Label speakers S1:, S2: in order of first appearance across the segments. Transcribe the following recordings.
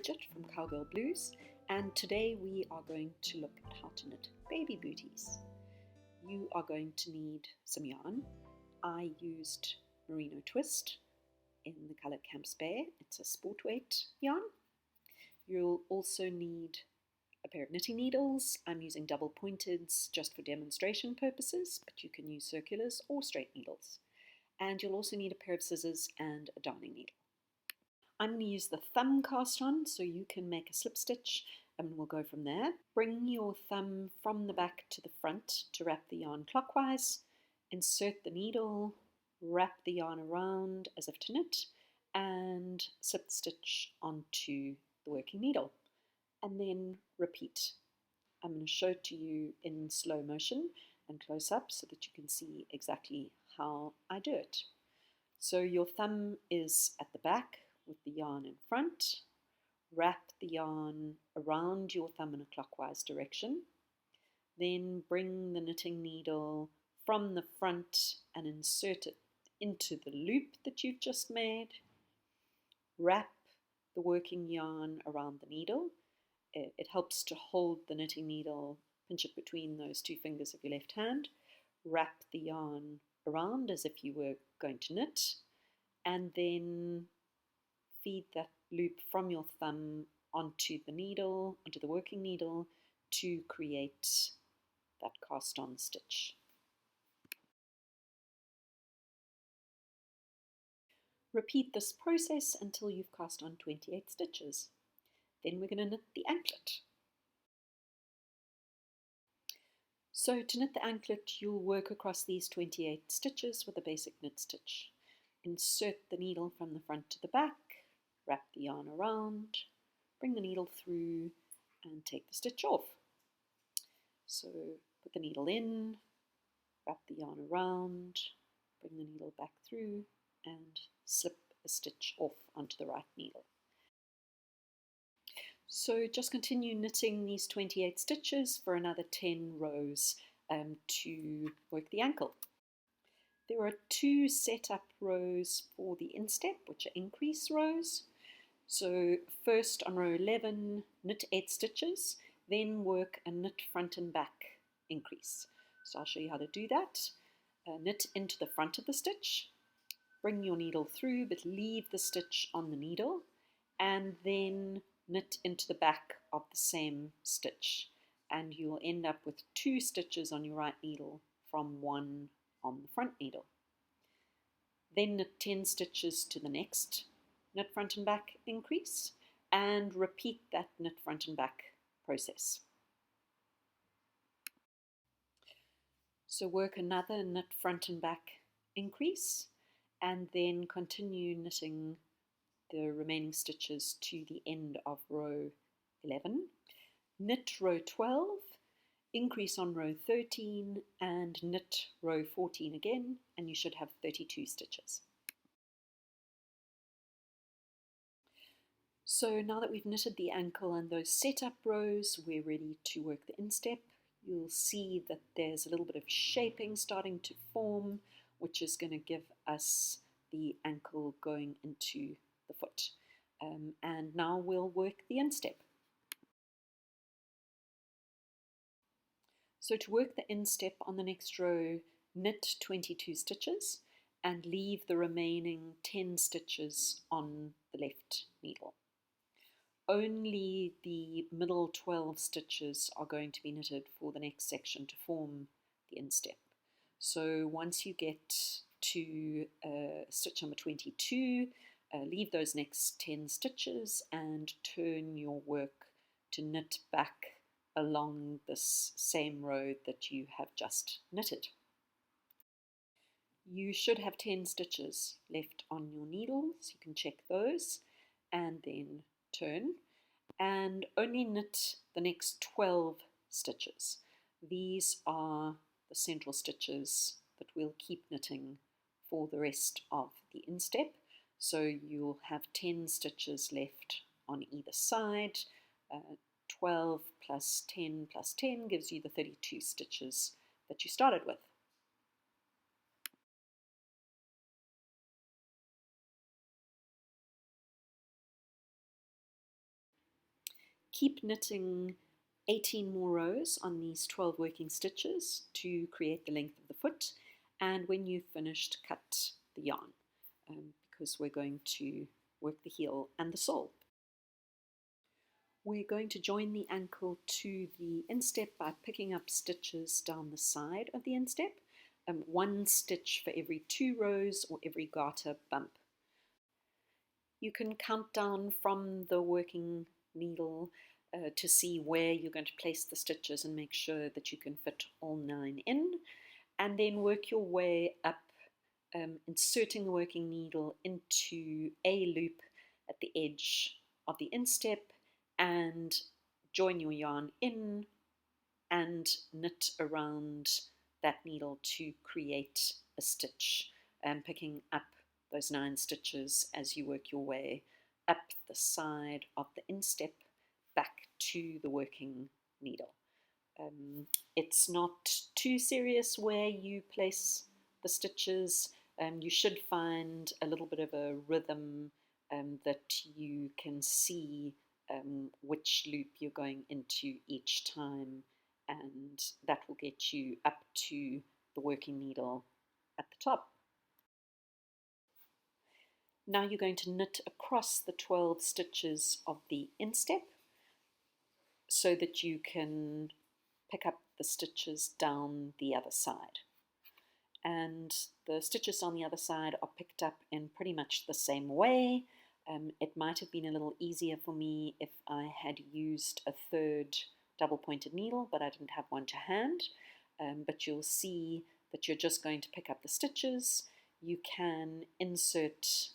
S1: Bridget from Cowgirl Blues, and today we are going to look at how to knit baby booties. You are going to need some yarn. I used Merino Twist in the colour Camps Bear. It's a sport weight yarn. You'll also need a pair of knitting needles. I'm using double pointeds just for demonstration purposes, but you can use circulars or straight needles. And you'll also need a pair of scissors and a darning needle. I'm going to use the thumb cast on, so you can make a slip stitch and we'll go from there. Bring your thumb from the back to the front to wrap the yarn clockwise. Insert the needle, wrap the yarn around as if to knit, and slip stitch onto the working needle. And then repeat. I'm going to show it to you in slow motion and close up so that you can see exactly how I do it. So your thumb is at the back with the yarn in front. Wrap the yarn around your thumb in a clockwise direction. Then bring the knitting needle from the front and insert it into the loop that you've just made. Wrap the working yarn around the needle. It helps to hold the knitting needle, pinch it between those two fingers of your left hand. Wrap the yarn around as if you were going to knit, and then feed that loop from your thumb onto the needle, onto the working needle, to create that cast on stitch. Repeat this process until you've cast on 28 stitches. Then we're going to knit the anklet. So to knit the anklet, you'll work across these 28 stitches with a basic knit stitch. Insert the needle from the front to the back, wrap the yarn around, bring the needle through and take the stitch off. So put the needle in, wrap the yarn around, bring the needle back through and slip a stitch off onto the right needle. So just continue knitting these 28 stitches for another 10 rows to work the ankle. There are 2 setup rows for the instep, which are increase rows. So first on row 11, knit 8 stitches, then work a knit front and back increase. So I'll show you how to do that. Knit into the front of the stitch, bring your needle through but leave the stitch on the needle, and then knit into the back of the same stitch, and you'll end up with 2 stitches on your right needle from 1 on the front needle. Then knit 10 stitches to the next knit front and back increase and repeat that knit front and back process. So work another knit front and back increase and then continue knitting the remaining stitches to the end of row 11. Knit row 12, increase on row 13 and knit row 14 again, and you should have 32 stitches. So now that we've knitted the ankle and those setup rows, we're ready to work the instep. You'll see that there's a little bit of shaping starting to form, which is going to give us the ankle going into the foot. And now we'll work the instep. So to work the instep on the next row, knit 22 stitches and leave the remaining 10 stitches on the left needle. Only the middle 12 stitches are going to be knitted for the next section to form the instep. So once you get to stitch number 22, leave those next 10 stitches and turn your work to knit back along this same row that you have just knitted. You should have 10 stitches left on your needles. You can check those and then turn and only knit the next 12 stitches. These are the central stitches that we'll keep knitting for the rest of the instep. So you'll have 10 stitches left on either side. 12 plus 10 plus 10 gives you the 32 stitches that you started with. Keep knitting 18 more rows on these 12 working stitches to create the length of the foot, and when you've finished, cut the yarn because we're going to work the heel and the sole. We're going to join the ankle to the instep by picking up stitches down the side of the instep, one stitch for every 2 rows or every garter bump. You can count down from the working needle to see where you're going to place the stitches and make sure that you can fit all 9 in, and then work your way up, inserting the working needle into a loop at the edge of the instep, and join your yarn in and knit around that needle to create a stitch, picking up those 9 stitches as you work your way up the side of the instep back to the working needle. It's not too serious where you place the stitches. You should find a little bit of a rhythm that you can see which loop you're going into each time, and that will get you up to the working needle at the top. Now you're going to knit across the 12 stitches of the instep so that you can pick up the stitches down the other side. And the stitches on the other side are picked up in pretty much the same way. It might have been a little easier for me if I had used a 3rd double pointed needle, but I didn't have one to hand. But you'll see that you're just going to pick up the stitches. You can insert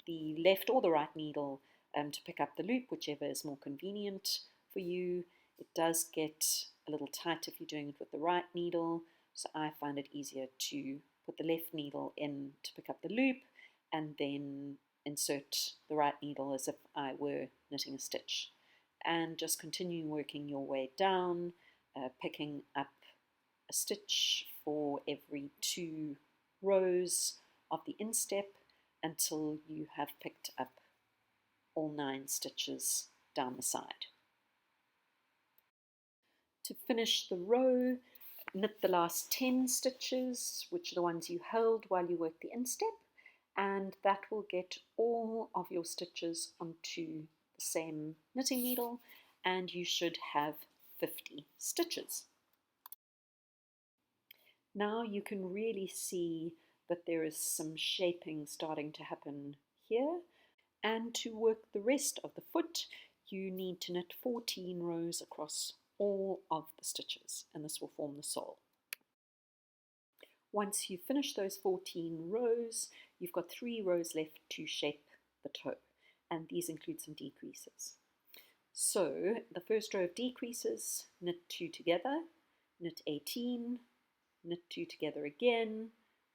S1: the left or the right needle to pick up the loop, whichever is more convenient for you. It does get a little tight if you're doing it with the right needle, so I find it easier to put the left needle in to pick up the loop and then insert the right needle as if I were knitting a stitch, and just continue working your way down, picking up a stitch for every 2 rows of the instep until you have picked up all 9 stitches down the side. To finish the row, knit the last 10 stitches, which are the ones you held while you work the instep, and that will get all of your stitches onto the same knitting needle, and you should have 50 stitches. Now you can really see that there is some shaping starting to happen here, and to work the rest of the foot you need to knit 14 rows across all of the stitches, and this will form the sole. Once you finish those 14 rows, you've got 3 rows left to shape the toe, and these include some decreases. So the first row of decreases, knit 2 together, knit 18, knit 2 together again,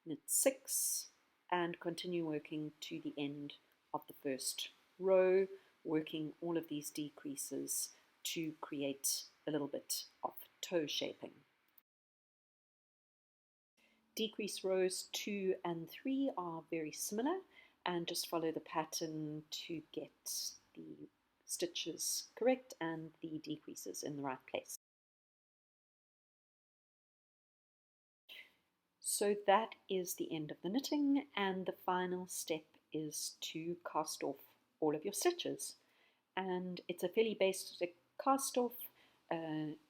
S1: knit 6, and continue working to the end of the first row, working all of these decreases to create a little bit of toe shaping. Decrease rows 2 and 3 are very similar, and just follow the pattern to get the stitches correct and the decreases in the right place. So that is the end of the knitting, and the final step is to cast off all of your stitches. And it's a fairly basic cast off.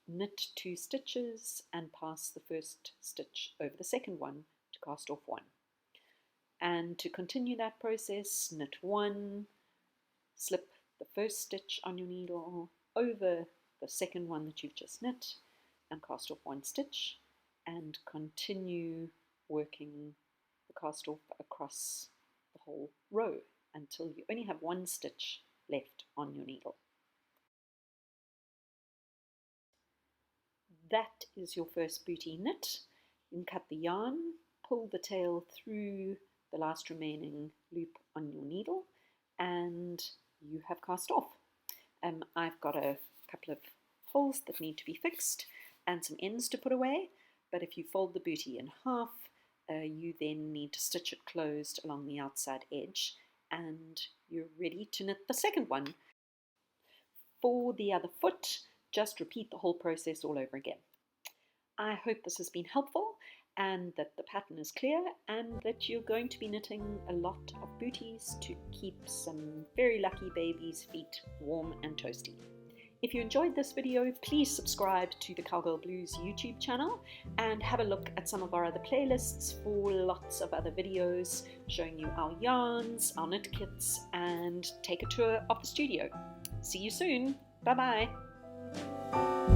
S1: Knit 2 stitches and pass the first stitch over the second one to cast off 1. And to continue that process, knit 1, slip the first stitch on your needle over the second one that you've just knit and cast off 1 stitch, and continue working the cast off across the whole row until you only have 1 stitch left on your needle. That is your first booty knit. You can cut the yarn, pull the tail through the last remaining loop on your needle, and you have cast off. I've got a couple of holes that need to be fixed and some ends to put away, but if you fold the booty in half, you then need to stitch it closed along the outside edge, and you're ready to knit the second one. For the other foot, just repeat the whole process all over again. I hope this has been helpful and that the pattern is clear and that you're going to be knitting a lot of booties to keep some very lucky babies' feet warm and toasty. If you enjoyed this video, please subscribe to the Cowgirl Blues YouTube channel and have a look at some of our other playlists for lots of other videos showing you our yarns, our knit kits, and take a tour of the studio. See you soon. Bye bye.